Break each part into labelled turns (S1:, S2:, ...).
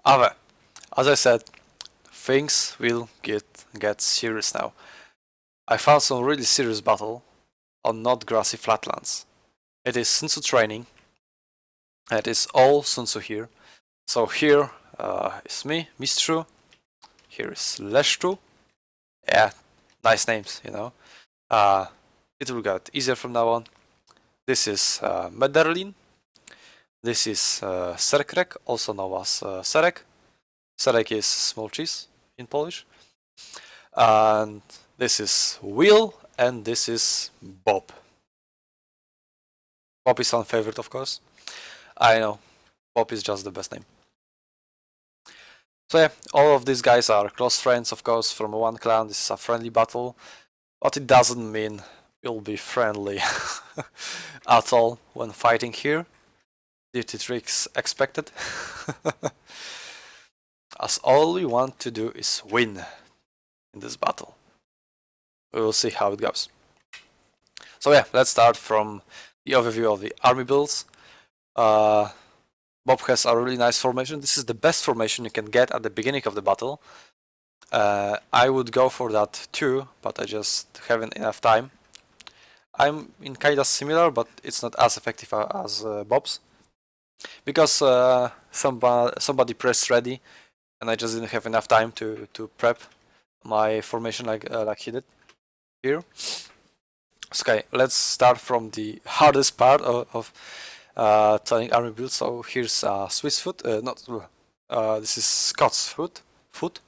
S1: However, as I said, things will get serious now. I found some really serious battle on not grassy flatlands. It is SUNTZU training. It is all SUNTZU here. So here is me, Mistru. Here is Leszczu. Yeah, nice names, you know. It will get easier from now on. This is Mederlin. This is Serkrek, also known as Serek. Serek is small cheese in Polish. And this is Will, and this is Bob. Bob is our favorite, of course. I know, Bob is just the best name. So yeah, all of these guys are close friends, of course, from one clan. This is a friendly battle, but it doesn't mean we'll be friendly at all when fighting here. Dirty tricks expected. As all we want to do is win in this battle. We will see how it goes. So yeah, let's start from the overview of the army builds. Bob has a really nice formation. This is the best formation you can get at the beginning of the battle. I would go for that too, but I just haven't enough time. I'm in kinda similar, but it's not as effective as Bob's. Because somebody pressed ready, and I just didn't have enough time to prep my formation like he did here. Okay, let's start from the hardest part of telling army build. So here's Swiss foot, this is Scots foot,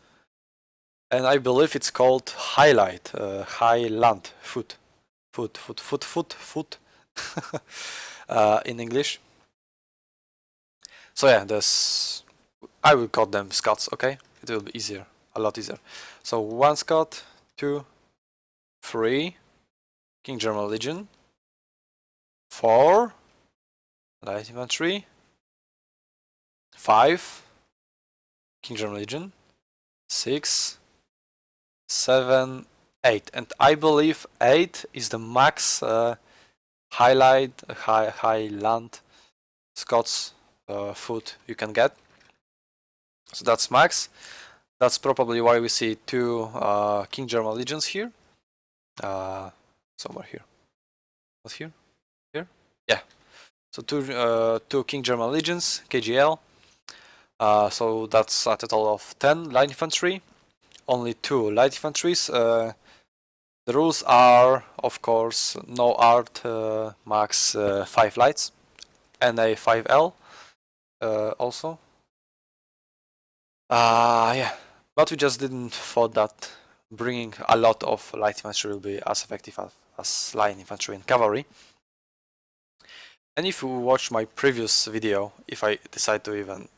S1: and I believe it's called Highland foot in English. So yeah, I will call them Scots. Okay, it will be easier, a lot easier. So 1 Scot, 2, 3, King German Legion, 4, Light Infantry, 5, King German Legion, 6, 7, 8, and I believe 8 is the max Highland Scots foot you can get. So that's max. That's probably why we see 2 King German Legions here. Somewhere here. Not here? Here? Yeah. So 2 King German Legions, KGL. So that's a total of 10 light infantry. Only 2 light infantries. The rules are, of course, no art, max 5 lights, and a 5L also. Yeah, but we just didn't thought that bringing a lot of light infantry will be as effective as light infantry and cavalry. And if you watch my previous video, if I decide to even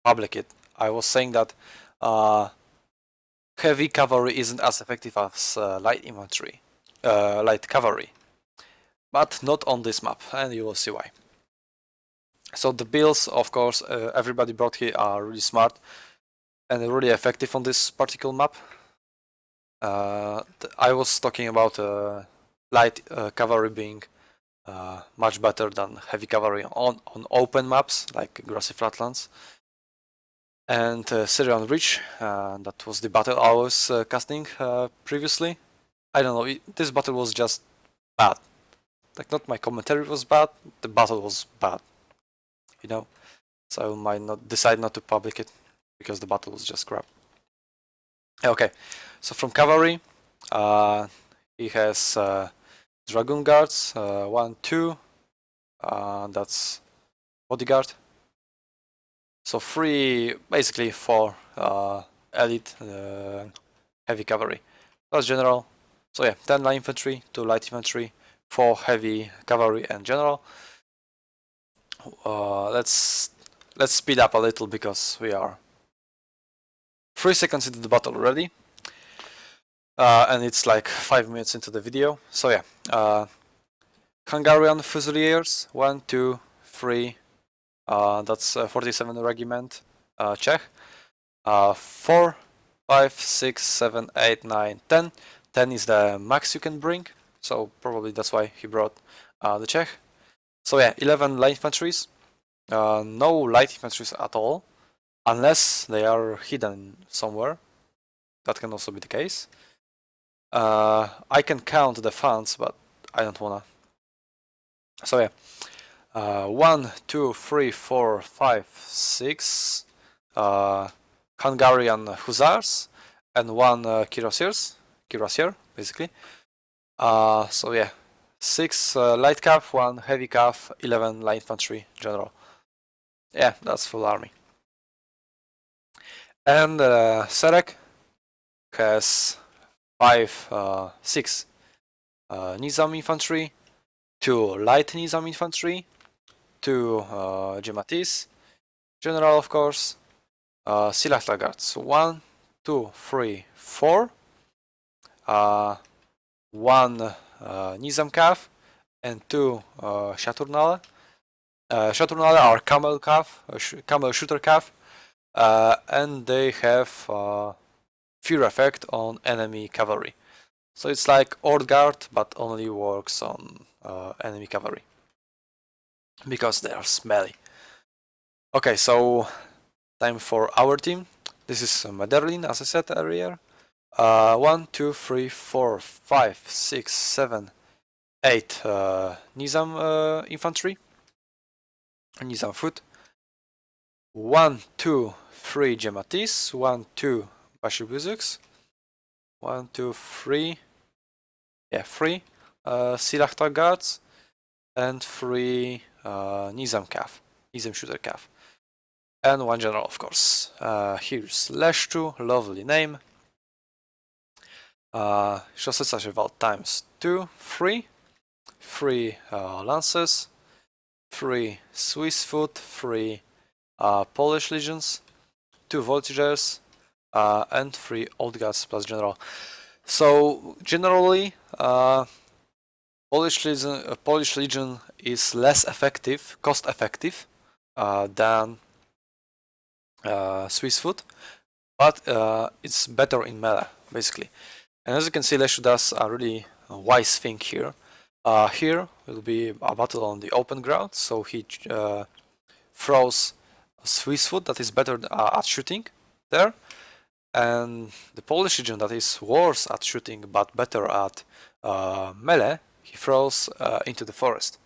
S1: public it, I was saying that heavy cavalry isn't as effective as light infantry, light cavalry, but not on this map, and you will see why. So the builds, of course, everybody brought here are really smart and really effective on this particular map. I was talking about light cavalry being much better than heavy cavalry on open maps like grassy flatlands. And Syrian Reach, that was the battle I was casting previously. I don't know, this battle was just bad. Like, not my commentary was bad, the battle was bad. You know, so I might not decide not to public it because the battle was just crap. Okay, so from cavalry, he has dragoon guards, 1, 2, that's bodyguard. So basically 4 elite heavy cavalry. That's general. So yeah, 10 light infantry, 2 light infantry, 4 heavy cavalry and general. Let's speed up a little because we are 3 seconds into the battle already, and it's like 5 minutes into the video. So yeah, Hungarian Fusiliers, 1, 2, 3. That's 47 Regiment, Czech. 4, 5, 6, 7, 8, 9, 10. 10 is the max you can bring, so probably that's why he brought the Czech. So yeah, 11 light infantries, no light infantries at all. unless they are hidden somewhere. That can also be the case. I can count the funds, but I don't wanna. So yeah, 1, 2, 3, 4, 5, 6 Hungarian hussars and 1 cuirassier basically. So yeah, 6 light cav, 1 heavy cav, 11 light infantry general. Yeah, that's full army. And Serek has 6 Nizam infantry, 2 light Nizam infantry, 2 Gematis general, of course, Silah guards 1, 2, 3, 4, 1 Nizam cav, and 2 Shaturnale. Shaturnale are camel cav, camel shooter cav, and they have fear effect on enemy cavalry. So it's like Old Guard, but only works on enemy cavalry because they are smelly. Okay, so time for our team. This is Maderlin, as I said earlier. 1, 2, 3, 4, 5, 6, 7, 8 Nizam infantry, Nizam foot. 1, 2, 3 Gematis, 1, 2 Bashibuzuks, 1, 2, 3, yeah, 3 Silahta guards, and 3 Nizam cav, Nizam shooter cav, and 1 general, of course. Here's Leszczu, lovely name. Szosseca times 2, 3, 3 lances, 3 Swiss foot, 3 Polish legions, 2 voltigeurs, and 3 old guards plus general. So generally, Polish legion is less effective, cost effective than Swiss foot, but it's better in melee basically. And as you can see, Leszczu does a really wise thing here. Here will be a battle on the open ground, so he throws a Swiss foot that is better at shooting there, and the Polish legion that is worse at shooting but better at melee, he throws into the forest,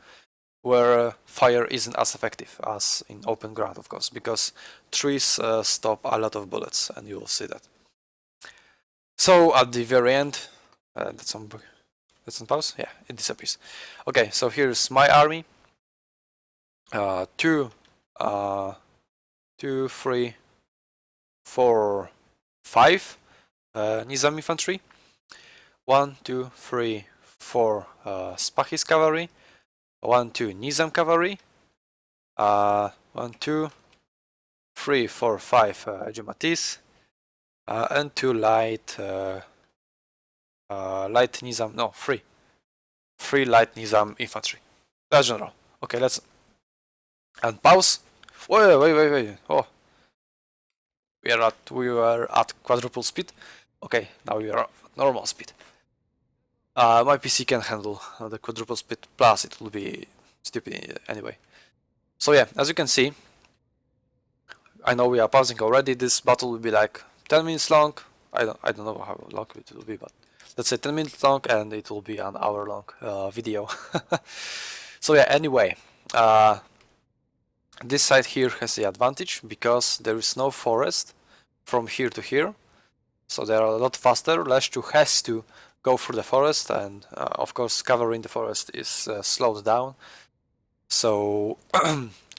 S1: where fire isn't as effective as in open ground, of course, because trees stop a lot of bullets, and you will see that. So at the very end, that's on pause. Yeah, it disappears. Okay, so here's my army. 2, 3, 4, 5 Nizam infantry. 1, 2, 3, 4 Spahis cavalry. 1, 2 Nizam cavalry. 1, 2, 3, 4, 5 Gematis. And 2 light Nizam, no, 3 light Nizam infantry. That's general. Okay, let's and pause. Wait. Oh, we were at quadruple speed. Okay, now we are at normal speed. My PC can handle the quadruple speed, plus it will be stupid anyway. So yeah, as you can see, I know we are pausing already. This battle will be like 10 minutes long. I don't know how long it will be, but let's say 10 minutes long, and it will be an hour long video. So yeah, anyway, this side here has the advantage because there is no forest from here to here, so they are a lot faster. Leszczu has to go through the forest, and of course covering the forest is slowed down. So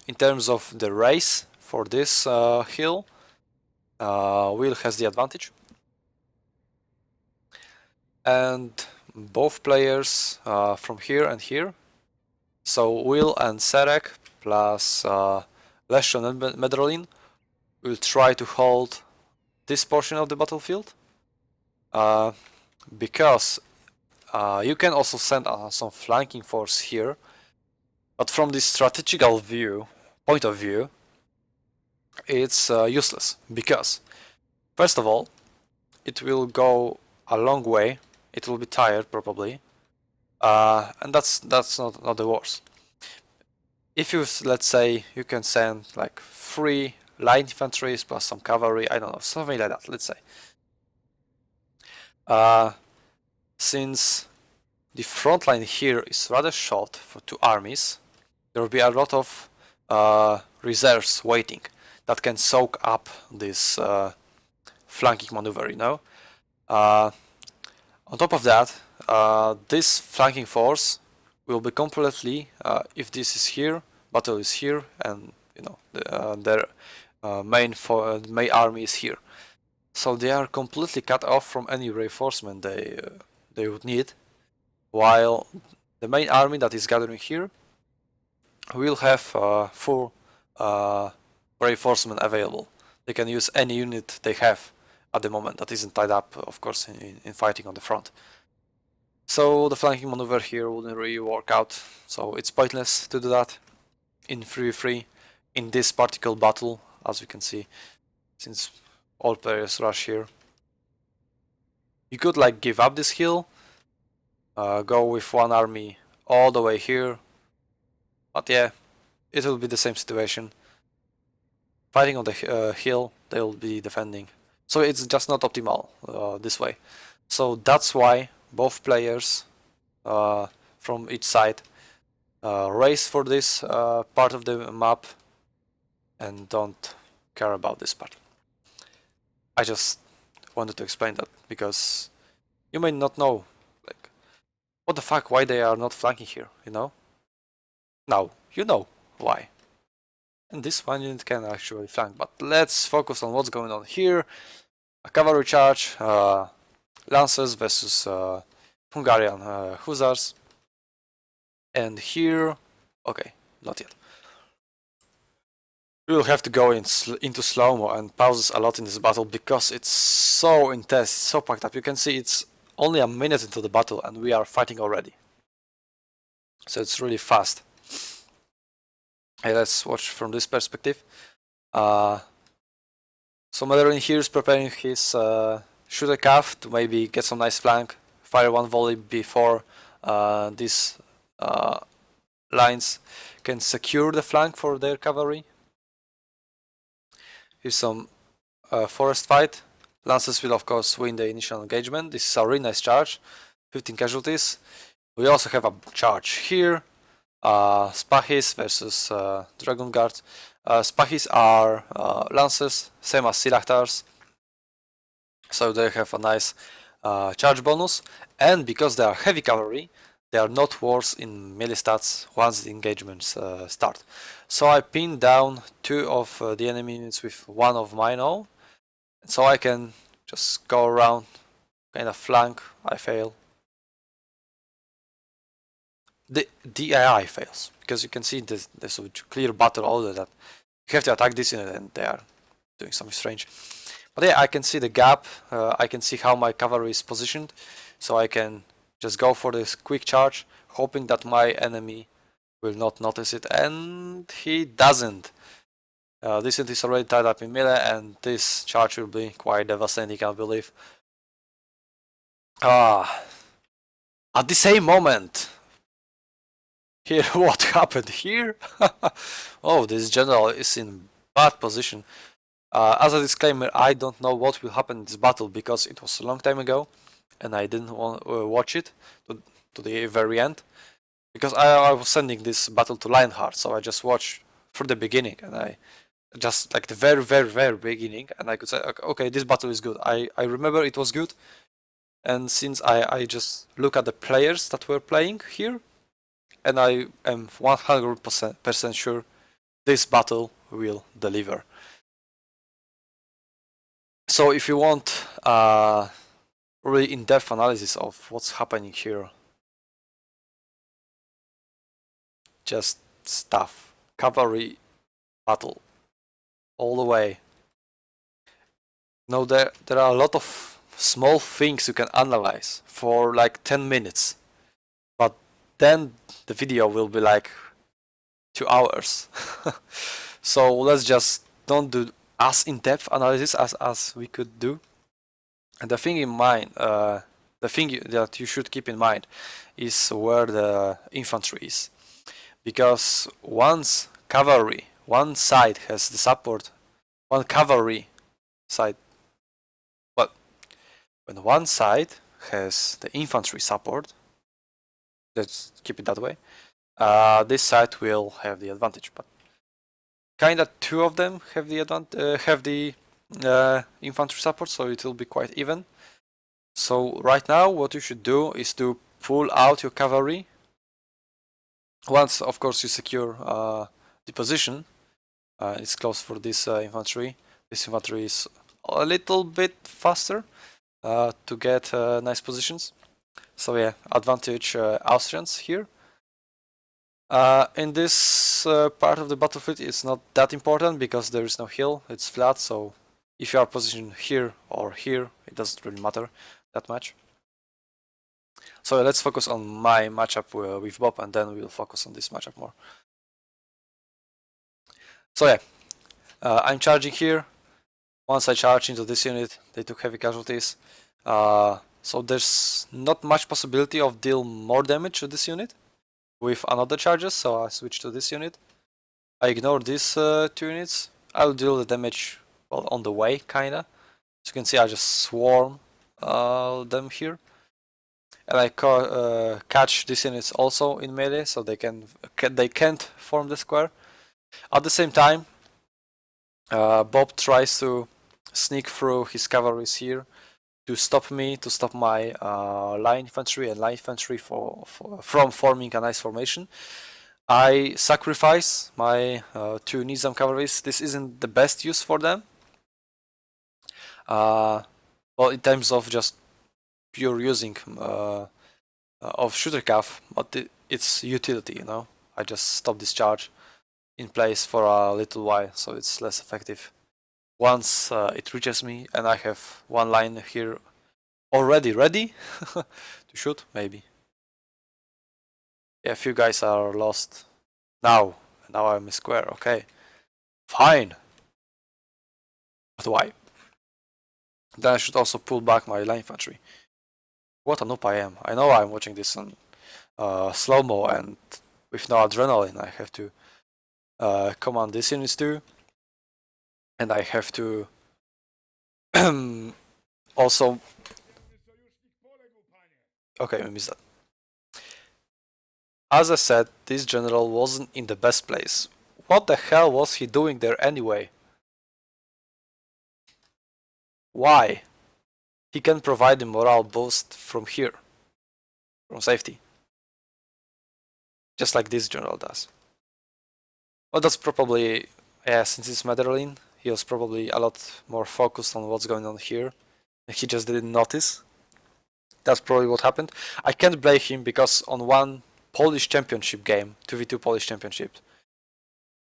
S1: in terms of the race for this hill, Will has the advantage, and both players from here and here, so Will and Serek plus Leszczu and Medrolin will try to hold this portion of the battlefield, because you can also send some flanking force here, but from the strategical point of view, it's useless, because first of all, it will go a long way, it will be tired probably, and that's not the worst. If you, let's say, you can send like 3 light infantry plus some cavalry, I don't know, something like that, let's say. Since the front line here is rather short for two armies, there will be a lot of reserves waiting that can soak up this flanking maneuver, you know. On top of that, this flanking force will be completely, if this is here, battle is here, and you know their main army is here. So they are completely cut off from any reinforcement they would need, while the main army that is gathering here will have full reinforcement available. They can use any unit they have at the moment that isn't tied up, of course, in fighting on the front. So the flanking maneuver here wouldn't really work out, so it's pointless to do that in 3v3 in this particular battle, as we can see, since all players rush here. You could like give up this hill, go with one army all the way here, but yeah, it will be the same situation. Fighting on the hill, they will be defending, so it's just not optimal this way. So that's why both players from each side race for this part of the map and don't care about this part. I just wanted to explain that because you may not know, like, what the fuck, why they are not flanking here, you know? Now, you know why. And this one unit can actually flank, but let's focus on what's going on here. A cavalry charge, Lancers versus Hungarian Hussars. And here, okay, not yet. We will have to go into slow-mo and pauses a lot in this battle because it's so intense, so packed up. You can see it's only a minute into the battle and we are fighting already. So it's really fast. Hey, let's watch from this perspective. So Maderin here is preparing his shooter calf to maybe get some nice flank, fire one volley before these lines can secure the flank for their cavalry. Here's some forest fight. Lancers will of course win the initial engagement. This is a really nice charge, 15 casualties. We also have a charge here. Spahis versus Dragon Guard. Spahis are Lancers, same as Silachtars. So they have a nice charge bonus, and because they are heavy cavalry, they are not worse in melee stats once the engagements start. So I pinned down two of the enemy units with one of mine own, so I can just go around, kind of flank. I fail. The DII fails, because you can see there's a clear battle order that you have to attack this unit and they are doing something strange. But yeah, I can see the gap, I can see how my cavalry is positioned, so I can just go for this quick charge, hoping that my enemy will not notice it, and he doesn't. This unit is already tied up in melee, and this charge will be quite devastating, I believe. At the same moment, here, what happened here? Oh, this general is in bad position. As a disclaimer, I don't know what will happen in this battle because it was a long time ago and I didn't want watch it to the very end, because I was sending this battle to Lionheart, so I just watched from the beginning, and I just like the very beginning, and I could say, okay, this battle is good. I remember it was good, and since I just look at the players that were playing here, and I am 100% sure this battle will deliver. So if you want really in-depth analysis of what's happening here, just stuff, cavalry battle all the way. Now there are a lot of small things you can analyze for like 10 minutes, but then the video will be like 2 hours. So let's just don't do as in-depth analysis as we could do. And the thing in mind, the thing that you should keep in mind is where the infantry is, because once cavalry, one side has the support one cavalry side. Well, when one side has the infantry support, let's keep it that way, this side will have the advantage. But kinda two of them have the infantry support, so it will be quite even. So right now, what you should do is to pull out your cavalry. Once, of course, you secure the position, it's close for this infantry. This infantry is a little bit faster to get nice positions. So yeah, advantage Austrians here. In this part of the battlefield, it's not that important because there is no hill, it's flat, so if you are positioned here or here, it doesn't really matter that much. So let's focus on my matchup with Bob, and then we'll focus on this matchup more. So yeah, I'm charging here. Once I charge into this unit, they took heavy casualties. So there's not much possibility of deal more damage to this unit with another charges, so I switch to this unit. I ignore these two units. I'll deal the damage, well, on the way, kinda. As you can see, I just swarm them here. And I catch these units also in melee, so they can't form the square. At the same time, Bob tries to sneak through his cavalries here to stop me, to stop my line infantry and light infantry from forming a nice formation. I sacrifice my two Nizam cavalries. This isn't the best use for them. Well, in terms of just pure using of shooter cav, but it's utility, you know. I just stop this charge in place for a little while, so it's less effective. Once it reaches me and I have one line here already ready to shoot, maybe. Yeah, a few guys are lost now. Now I'm a square, okay. Fine. But why? Then I should also pull back my line infantry. What a noob I am. I know I'm watching this on slow-mo and with no adrenaline. I have to command these units too. And I have to also... Okay, I missed that. As I said, this general wasn't in the best place. What the hell was he doing there anyway? Why? He can provide a morale boost from here, from safety. Just like this general does. Well, that's probably, yeah, since it's Medellin, he was probably a lot more focused on what's going on here. He just didn't notice. That's probably what happened. I can't blame him because on one Polish championship game, 2v2 Polish championship,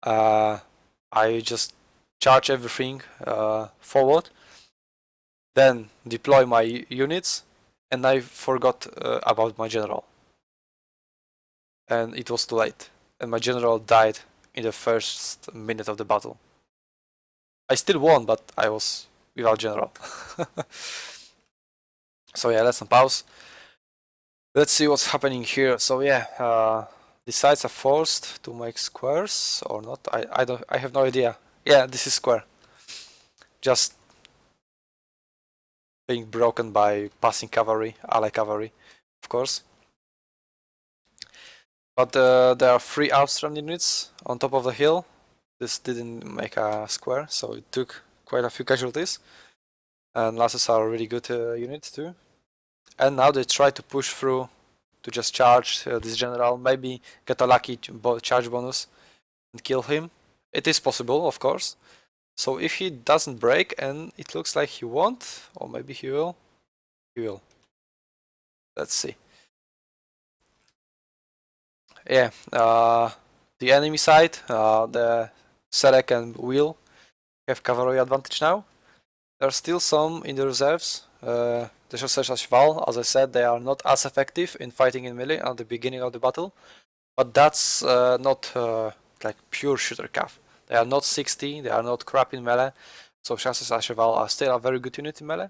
S1: I just charge everything forward, then deploy my units, and I forgot about my general. And it was too late. And my general died in the first minute of the battle. I still won, but I was without general. So yeah, let's unpause. Let's see what's happening here. So yeah, the sides are forced to make squares or not. I have no idea. Yeah, this is square. Just being broken by passing cavalry, ally cavalry, of course. But there are 3 Austrian units on top of the hill. This didn't make a square, so it took quite a few casualties. And lasses are a really good unit too. And now they try to push through to just charge this general, maybe get a lucky charge bonus and kill him. It is possible, of course. So if he doesn't break, and it looks like he won't, or maybe he will, he will. Let's see. Yeah, the enemy side, the Serek and Will have cavalry advantage now. There are still some in the reserves. The suntzuasw, as I said, they are not as effective in fighting in melee at the beginning of the battle, but that's not like pure shooter cav. They are not 60, they are not crap in melee, so suntzuasw are still a very good unit in melee,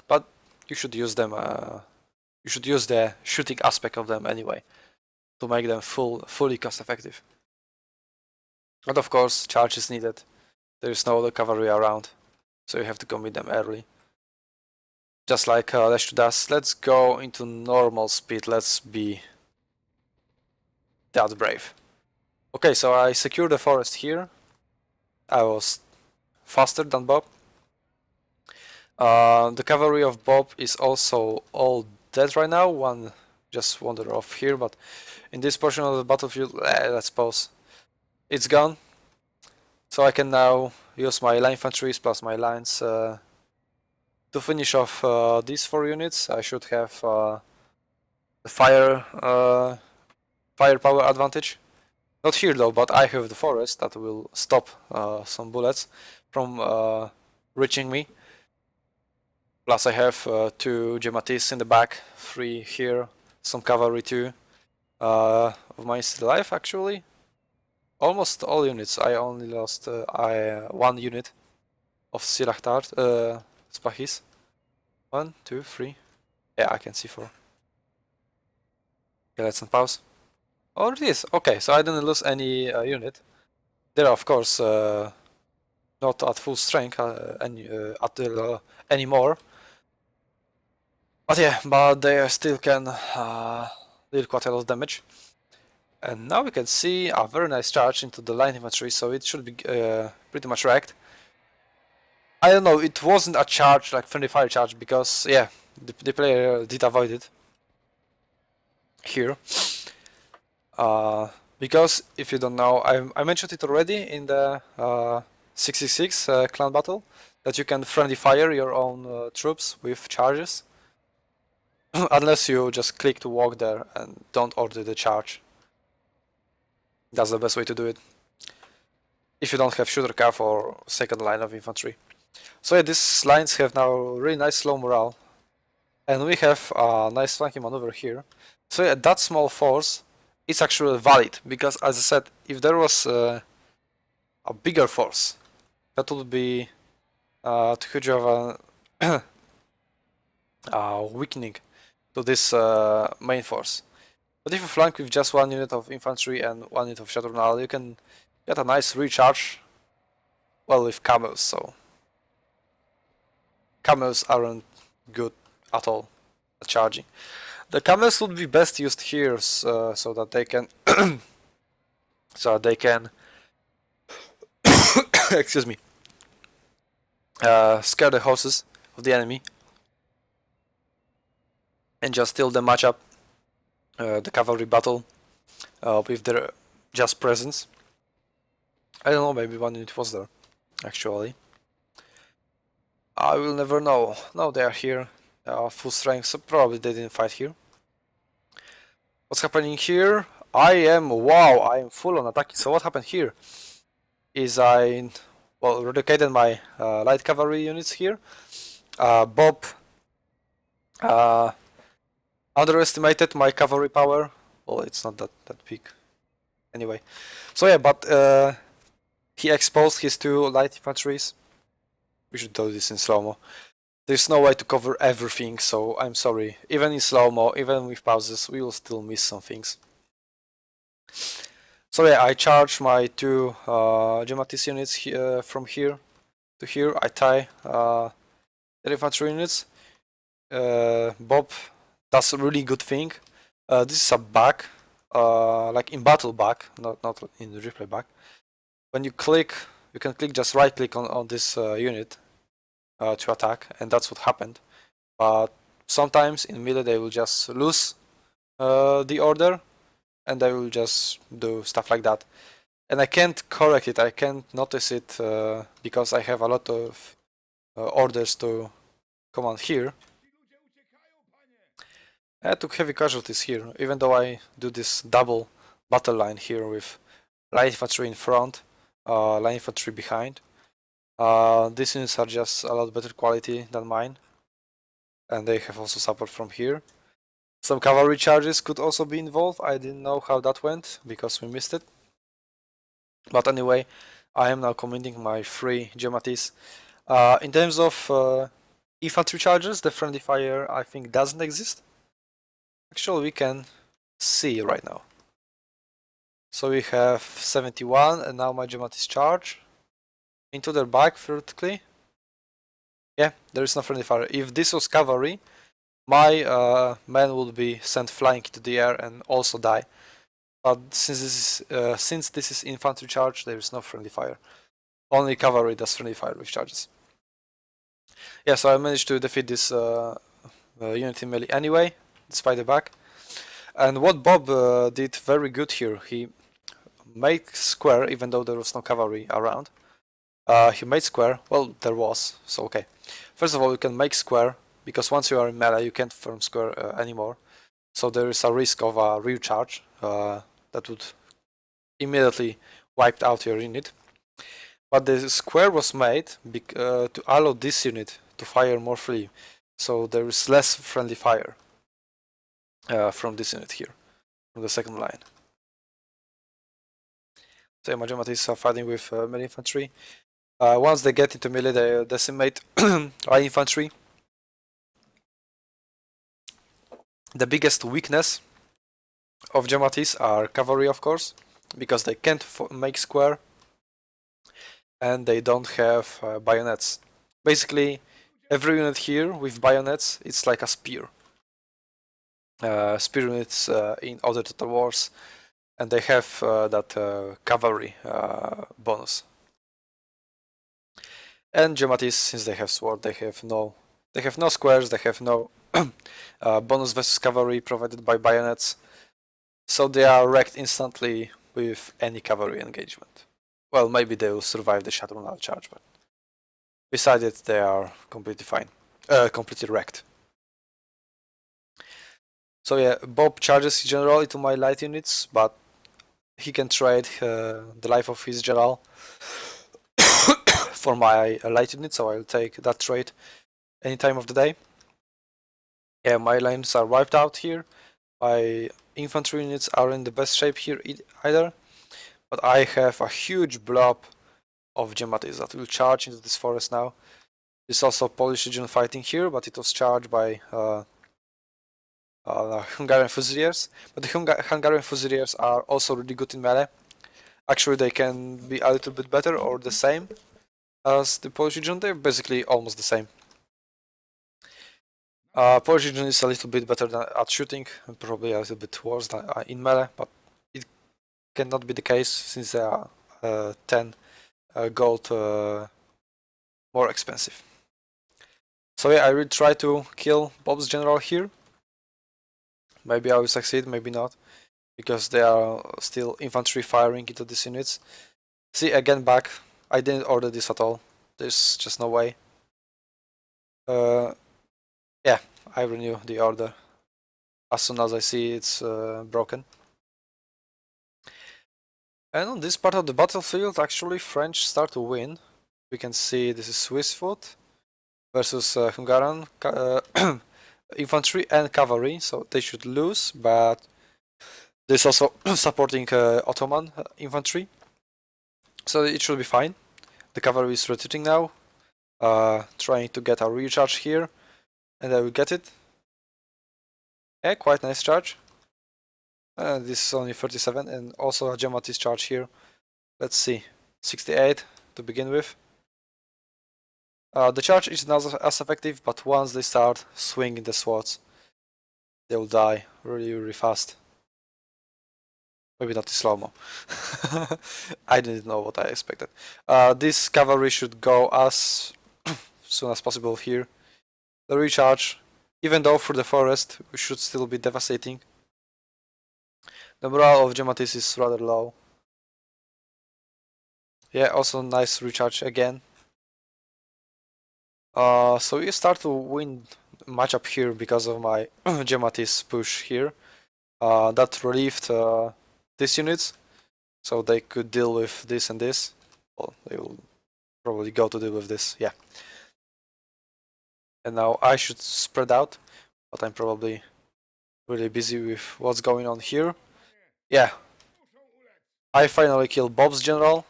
S1: but you should use them. You should use the shooting aspect of them anyway to make them fully cost effective. And of course, charge is needed. there is no other cavalry around, so you have to go meet them early. Just like Lash to Dust. Let's go into normal speed. Let's be that brave. Okay, so I secured the forest here. I was faster than Bob. The cavalry of Bob is also all dead right now. One just wandered off here, but in this portion of the battlefield, let's pause. It's gone. So I can now use my line infantry plus my lines to finish off these 4 units. I should have the firepower advantage. Not here though, but I have the forest that will stop some bullets from reaching me. Plus I have 2 Gematis in the back, 3 here, some cavalry too. Of mine still alive actually. Almost all units. I only lost 1 unit of Silahtar Spahis. 1, 2, 3. Yeah, I can see 4. Okay, let's unpause. Oh, it is. Okay, so I didn't lose any unit. They're of course not at full strength anymore. But yeah, but they still can deal quite a lot of damage. And now we can see a very nice charge into the line infantry, so it should be pretty much wrecked. I don't know, it wasn't a charge, like friendly fire charge, because yeah, the player did avoid it here. Because if you don't know, I mentioned it already in the 666 clan battle, that you can friendly fire your own troops with charges. Unless you just click to walk there and don't order the charge. That's the best way to do it. If you don't have shooter cav or second line of infantry. So yeah, these lines have now really nice low morale. And we have a nice flanking maneuver here. So yeah, that small force is actually valid, because as I said, if there was a bigger force, that would be too huge of a weakening to this main force. But if you flank with just 1 unit of infantry and 1 unit of Shaturnal, you can get a nice recharge, well, with camels, so camels aren't good at all at charging. The camels would be best used here, so that they can excuse me, scare the horses of the enemy and just steal the matchup, the cavalry battle with their just presence. I don't know, maybe 1 unit was there actually. I will never know. No, they are here. They are full strength, so probably they didn't fight here. What's happening here? I am full on attacking. So what happened here is I relocated my light cavalry units here. Bob underestimated my cavalry power. Well, it's not that big. Anyway, so yeah, but he exposed his 2 light infantries. We should do this in slow-mo. There's no way to cover everything, so I'm sorry. Even in slow-mo, even with pauses, we will still miss some things. So yeah, I charge my 2 Gematis units from here to here. I tie the infantry units. Bob does a really good thing. This is a bug, like in battle bug, not in the replay bug. When you click, you can click, just right click on this unit to attack, and that's what happened. But sometimes in melee they will just lose the order, and they will just do stuff like that. And I can't correct it, I can't notice it because I have a lot of orders to command here. I took heavy casualties here, even though I do this double battle line here with light infantry in front, light infantry behind. These units are just a lot better quality than mine, and they have also support from here. Some cavalry charges could also be involved. I didn't know how that went because we missed it. But anyway, I am now commanding my 3 Gematis. In terms of infantry charges, the friendly fire I think doesn't exist. Actually, we can see right now. So we have 71, and now my Gematis charge into their back vertically. Yeah, there is no friendly fire. If this was cavalry, my men would be sent flying into the air and also die. But since this is infantry charge, there is no friendly fire. Only cavalry does friendly fire with charges. Yeah, so I managed to defeat this unit in melee anyway, despite the back. And what Bob did very good here, he made square even though there was no cavalry around. He made square, well there was, so okay. First of all, you can make square, because once you are in melee you can't form square anymore. So there is a risk of a rear charge that would immediately wipe out your unit. But the square was made to allow this unit to fire more freely. So there is less friendly fire from this unit here, from the second line. So my Gematis are fighting with melee infantry. Once they get into melee, they decimate light infantry. The biggest weakness of Gematis are cavalry, of course, because they can't make square and they don't have bayonets. Basically, every unit here with bayonets, it's like a spear. Spear units in other Total Wars, and they have that cavalry bonus. And Gematis, since they have sword, they have no squares, they have no bonus versus cavalry provided by bayonets, so they are wrecked instantly with any cavalry engagement. Well, maybe they will survive the Shadowrunner charge, but besides it, they are completely fine, completely wrecked. So yeah, Bob charges his general into my light units, but he can trade the life of his general for my light unit, so I'll take that trade any time of the day. Yeah, my lines are wiped out here. My infantry units are in the best shape here either, but I have a huge blob of Gematis that will charge into this forest now. There's also Polish Legion fighting here, but it was charged by Hungarian Fusiliers. But the Hungarian Fusiliers are also really good in melee. Actually, they can be a little bit better or the same as the Polish Legion. They're basically almost the same. Polish Legion is a little bit better at shooting, and probably a little bit worse than in melee, but it cannot be the case since they are 10 gold more expensive. So yeah, I will try to kill Bob's general here. Maybe I will succeed, maybe not, because they are still infantry firing into these units. See, again back. I didn't order this at all. There's just no way. Yeah, I renew the order as soon as I see it's broken. And on this part of the battlefield, actually French start to win. We can see this is Swiss foot versus Hungarian infantry and cavalry, so they should lose, but there's also supporting Ottoman infantry, so it should be fine. The cavalry is retreating now, trying to get a recharge here, and I will get it. Yeah, quite nice charge. This is only 37, and also a Gematis charge here. Let's see, 68 to begin with. The charge is not as effective, but once they start swinging the swords, they will die really fast. Maybe not in slow-mo. I didn't know what I expected. This cavalry should go as soon as possible here. The recharge, even though through the forest, we should still be devastating. The morale of Gematis is rather low. Yeah, also nice recharge again. So we start to win matchup here because of my Gematis push here. That relieved these units, so they could deal with this and this. Well, they will probably go to deal with this, yeah. And now I should spread out, but I'm probably really busy with what's going on here. Yeah. I finally killed Bob's general.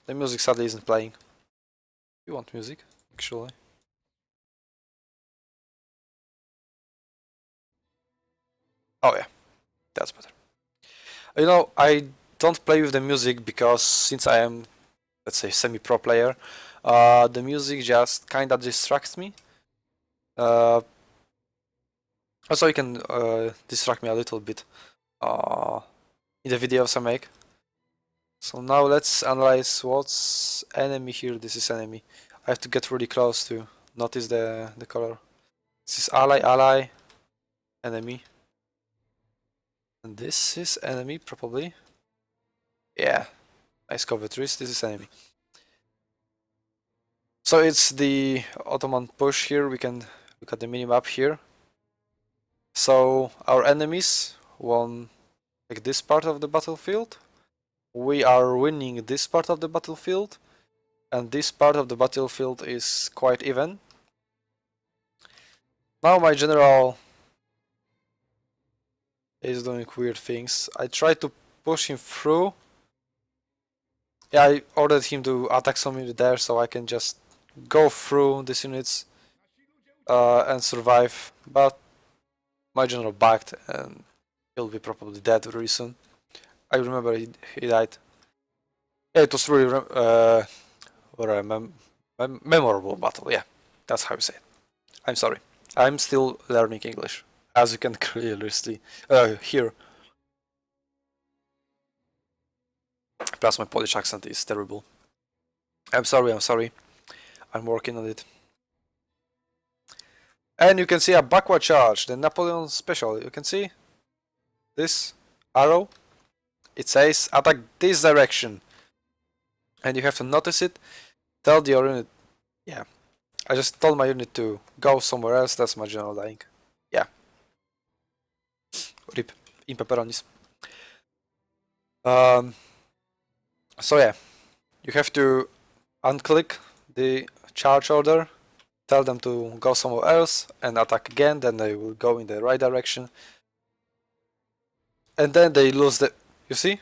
S1: The music sadly isn't playing. You want music, actually? Oh yeah, that's better. You know, I don't play with the music because since I am let's say, semi-pro player. The music just kinda distracts me. Also, you can distract me a little bit in the videos I make. So now let's analyze what's enemy here. This is enemy. I have to get really close to notice the color. This is ally, enemy. And this is enemy, probably. Yeah, nice cover trees. This is enemy. So it's the Ottoman push here. We can look at the minimap here. So our enemies won like this part of the battlefield. We are winning this part of the battlefield. And this part of the battlefield is quite even. Now my general is doing weird things. I tried to push him through. Yeah, I ordered him to attack some unit there so I can just go through these units and survive. But my general backed and he'll be probably dead very soon. I remember he died. Yeah, it was really memorable battle. Yeah, that's how you say it. I'm sorry. I'm still learning English, as you can clearly see, hear. Plus my Polish accent is terrible. I'm sorry. I'm working on it. And you can see a backward charge, the Napoleon special. You can see this arrow. It says attack this direction. And you have to notice it. Tell your unit. Yeah. I just told my unit to go somewhere else. That's my general dying. Yeah. Rip in pepperonis. So yeah. You have to unclick the charge order, tell them to go somewhere else and attack again, then they will go in the right direction. And then they lose the... You see?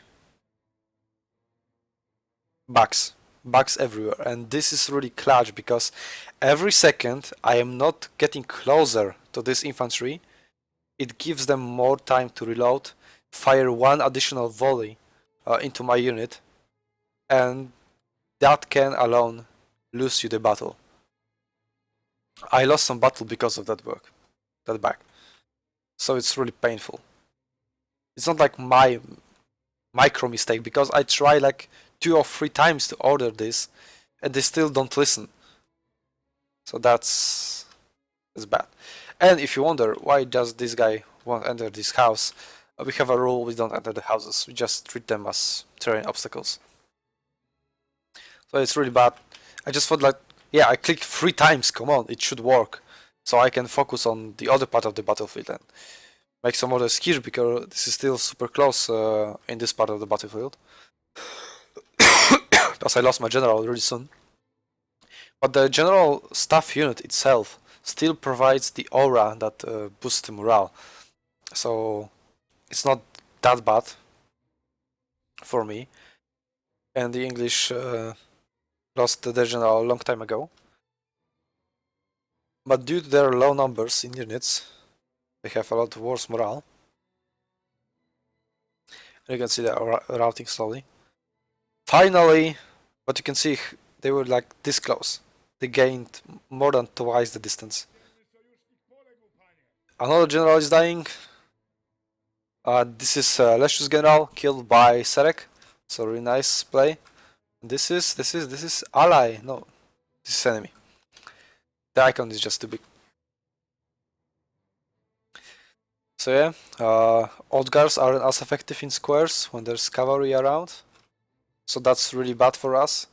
S1: Bugs. Bugs everywhere. And this is really clutch because every second I am not getting closer to this infantry. It gives them more time to reload, fire one additional volley into my unit, and that can alone lose you the battle. I lost some battle because of that bug. So it's really painful. It's not like my micro mistake because I try like 2 or 3 times to order this and they still don't listen. So that's bad. And if you wonder why does this guy won't enter this house, we have a rule: we don't enter the houses. We just treat them as terrain obstacles. So it's really bad. I just thought like, yeah, I clicked 3 times, come on, it should work. So I can focus on the other part of the battlefield and make some orders here because this is still super close in this part of the battlefield. Because I lost my general really soon. But the general staff unit itself still provides the aura that boosts the morale. So it's not that bad for me. And the English lost their general a long time ago. But due to their low numbers in units, they have a lot worse morale. And you can see they are routing slowly. Finally, but you can see they were like this close. They gained more than twice the distance. Another general is dying. This is Leszcz's general killed by Serek. So really nice play. This is ally. No, this is enemy. The icon is just too big. So yeah, old guards aren't as effective in squares when there's cavalry around. So that's really bad for us.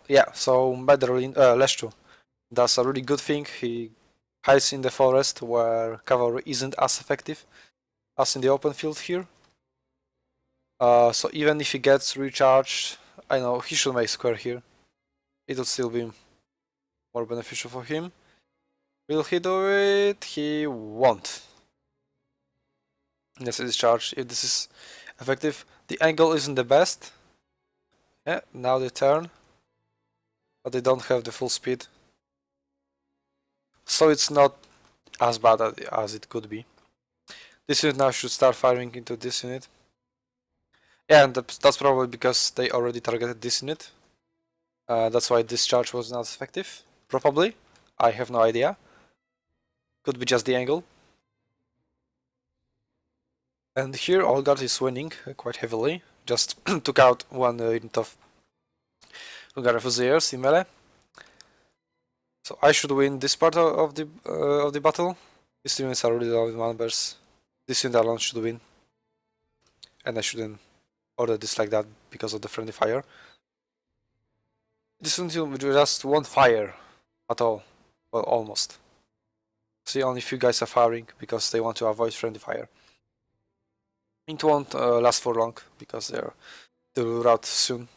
S1: Yeah, so Medrlin, Leszczu does a really good thing. He hides in the forest where cavalry isn't as effective as in the open field here. So even if he gets recharged, I know he should make square here. It'll still be more beneficial for him. Will he do it? He won't. Yes, it is charged. If this is effective, the angle isn't the best. Yeah, now they turn, but they don't have the full speed. So it's not as bad as it could be. This unit now should start firing into this unit. Yeah, and that's probably because they already targeted this unit. That's why this charge was not effective. Probably. I have no idea. Could be just the angle. And here Olgard is winning quite heavily. Just took out one unit of Hungarian Fusiliers in melee. So I should win this part of the battle. These units are really low in numbers. This unit alone should win. And I shouldn't order this like that because of the friendly fire. This unit just won't fire at all. Well, almost. See, only few guys are firing because they want to avoid friendly fire. It won't last for long because they will rout soon.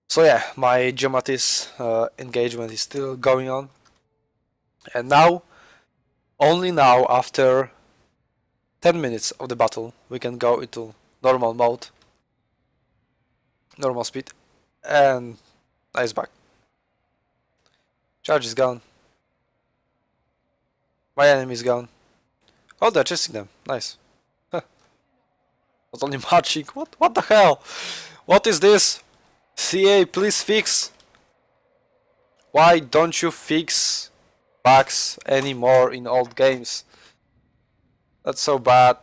S1: So yeah, my Geomatis engagement is still going on. And now, only now after 10 minutes of the battle, we can go into normal mode. Normal speed. And nice back. Charge is gone. My enemy is gone. Oh, they're chasing them. Nice. Not only marching. What the hell? What is this? CA, please fix. Why don't you fix bugs anymore in old games? That's so bad.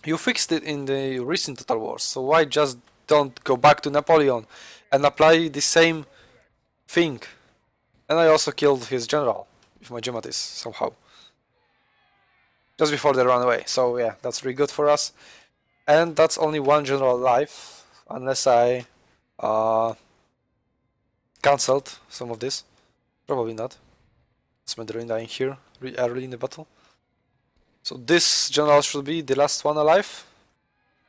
S1: You fixed it in the recent Total Wars, so why just don't go back to Napoleon and apply the same thing? And I also killed his general with my Gematis somehow. Just before they run away. So yeah, that's really good for us. And that's only one general alive, unless I cancelled some of this. Probably not. It's Mandarin dying here early in the battle. So this general should be the last one alive.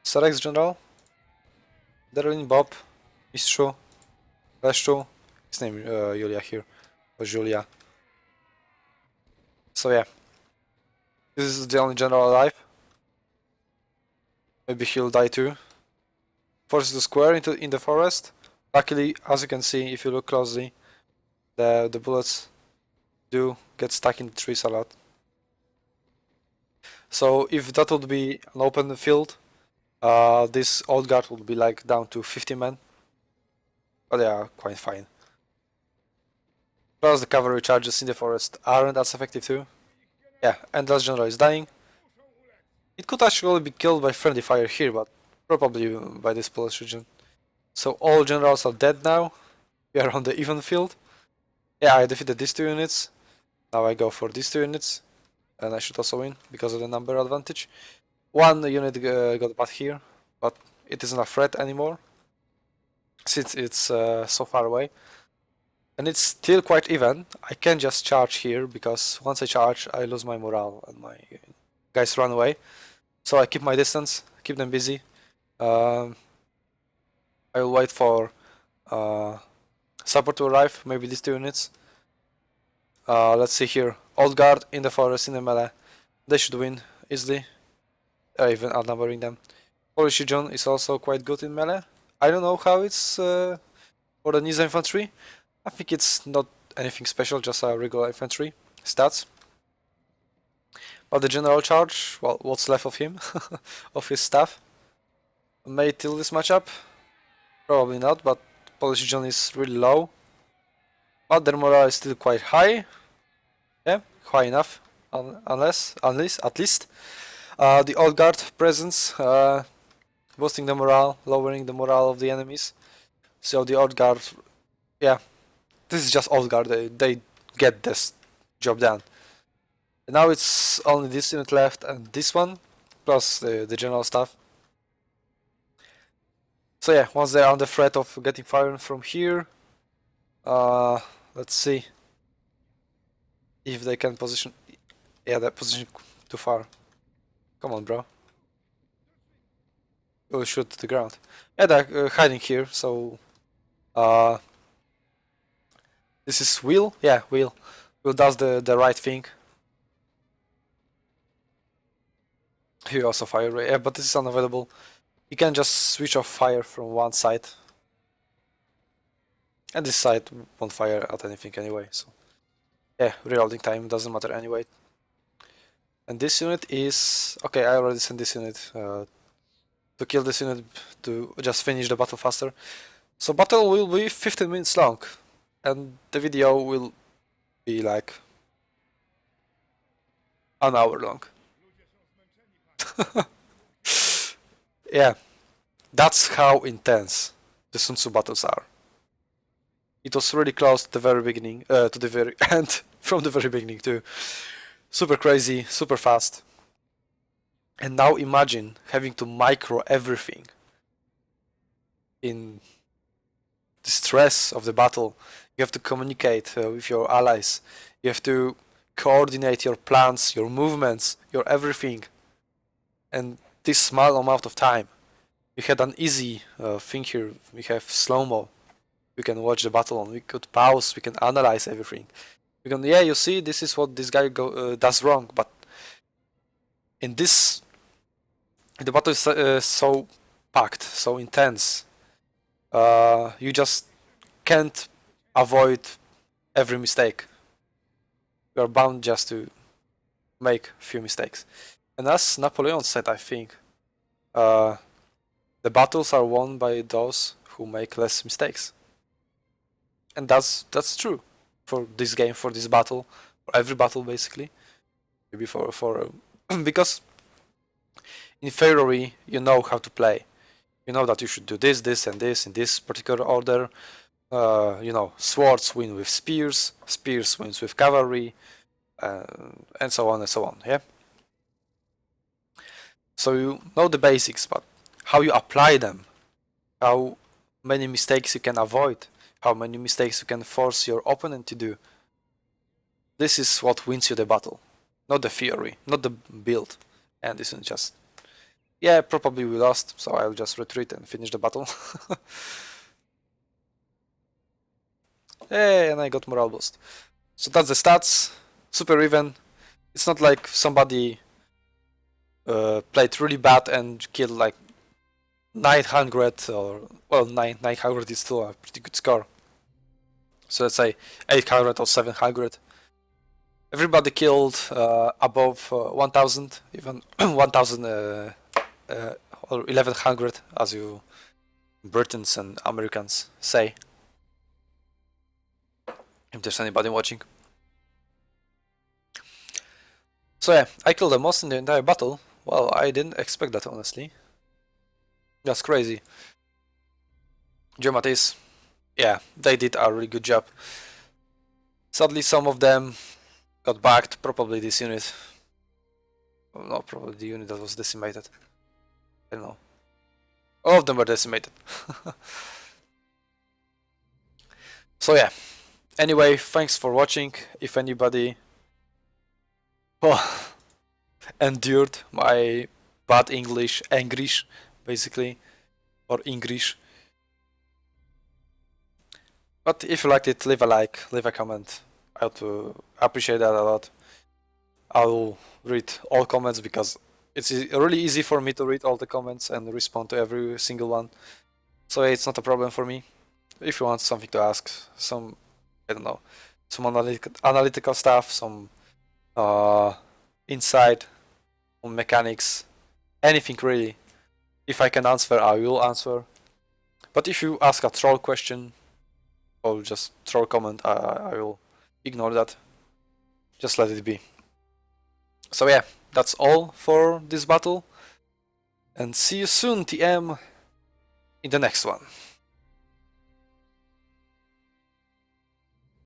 S1: Sarex general. Darlin, Bob, Mistrzu, Leszczu. His name Julia here. Or Julia. So yeah. This is the only general alive. Maybe he'll die too. Forces to square in the forest. Luckily, as you can see, if you look closely, the bullets do get stuck in the trees a lot. So if that would be an open field, this old guard would be like down to 50 men. But they are quite fine. Plus the cavalry charges in the forest aren't as effective too. Yeah, and last general is dying. It could actually be killed by friendly fire here, but probably by this Polish region. So all generals are dead now. We are on the even field. Yeah, I defeated these two units. Now I go for these two units. And I should also win because of the number advantage. One unit got bad here, but it isn't a threat anymore. Since it's so far away. And it's still quite even. I can just charge here because once I charge I lose my morale and my guys run away. So I keep my distance, keep them busy. I will wait for support to arrive, maybe these two units. Let's see here. Old guard in the forest, in the melee. They should win easily. Even outnumbering them. Polish region is also quite good in melee. I don't know how it's for the Nisa infantry. I think it's not anything special, just a regular infantry stats. But the general charge, well, what's left of him, of his staff, may till this matchup. Probably not, but Polish region is really low. But their morale is still quite high. Yeah, high enough, at least. The old guard presence, boosting the morale, lowering the morale of the enemies. So the old guard, yeah, this is just old guard. They get this job done. And now it's only this unit left and this one, plus the general staff. So yeah, once they're under threat of getting fired from here, let's see if they can position. Yeah, that position too far. Come on, bro. We'll shoot to the ground. Yeah, they're hiding here, so this is Will. Yeah, Will. Will does the right thing. He also fire. Yeah, but this is unavailable. You can just switch off fire from one side. And this side won't fire at anything anyway, so yeah, reloading time doesn't matter anyway. And this unit is... okay, I already sent this unit to to kill this unit to just finish the battle faster. So battle will be 15 minutes long, and the video will be like an hour long. Yeah, that's how intense the Sun Tzu battles are. It was really close to the very beginning, to the very end, from the very beginning too. Super crazy, super fast. And now imagine having to micro everything in the stress of the battle. You have to communicate with your allies. You have to coordinate your plans, your movements, your everything. And this small amount of time. We had an easy thing here. We have slow-mo. We can watch the battle and we could pause. We can analyze everything. We can, yeah, you see, this is what this guy does wrong. But in this, the battle is so packed, so intense. You just can't avoid every mistake. You are bound just to make a few mistakes. And as Napoleon said, I think, the battles are won by those who make less mistakes. And that's true for this game, for this battle, for every battle basically. Maybe for because in theory you know how to play. You know that you should do this, this, and this in this particular order. You know, swords win with spears, spears wins with cavalry, and so on and so on. Yeah. So you know the basics, but how you apply them, how many mistakes you can avoid, how many mistakes you can force your opponent to do. This is what wins you the battle, not the theory, not the build. And this is just, yeah, probably we lost, so I'll just retreat and finish the battle. Hey, and I got morale boost. So that's the stats, super even. It's not like somebody played really bad and killed like 900 or, well, 900 is still a pretty good score. So let's say 800 or 700. Everybody killed above 1000, even 1000 or 1100, as you Britons and Americans say. If there's anybody watching. So yeah, I killed the most in the entire battle. Well, I didn't expect that, honestly. That's crazy. Germatis, yeah, they did a really good job. Sadly, some of them got backed, probably this unit. Oh, no, probably the unit that was decimated. I don't know. All of them were decimated. So yeah. Anyway, thanks for watching. If anybody endured my bad English, basically, or English. But if you liked it, leave a like, leave a comment. I would appreciate that a lot. I'll read all comments because it's really easy for me to read all the comments and respond to every single one. So it's not a problem for me. If you want something to ask, some, I don't know, some analytical stuff, some insight on mechanics, anything really. If I can answer, I will answer. But if you ask a troll question or just troll comment, I will ignore that. Just let it be. So yeah, that's all for this battle. And see you soon, TM, in the next one.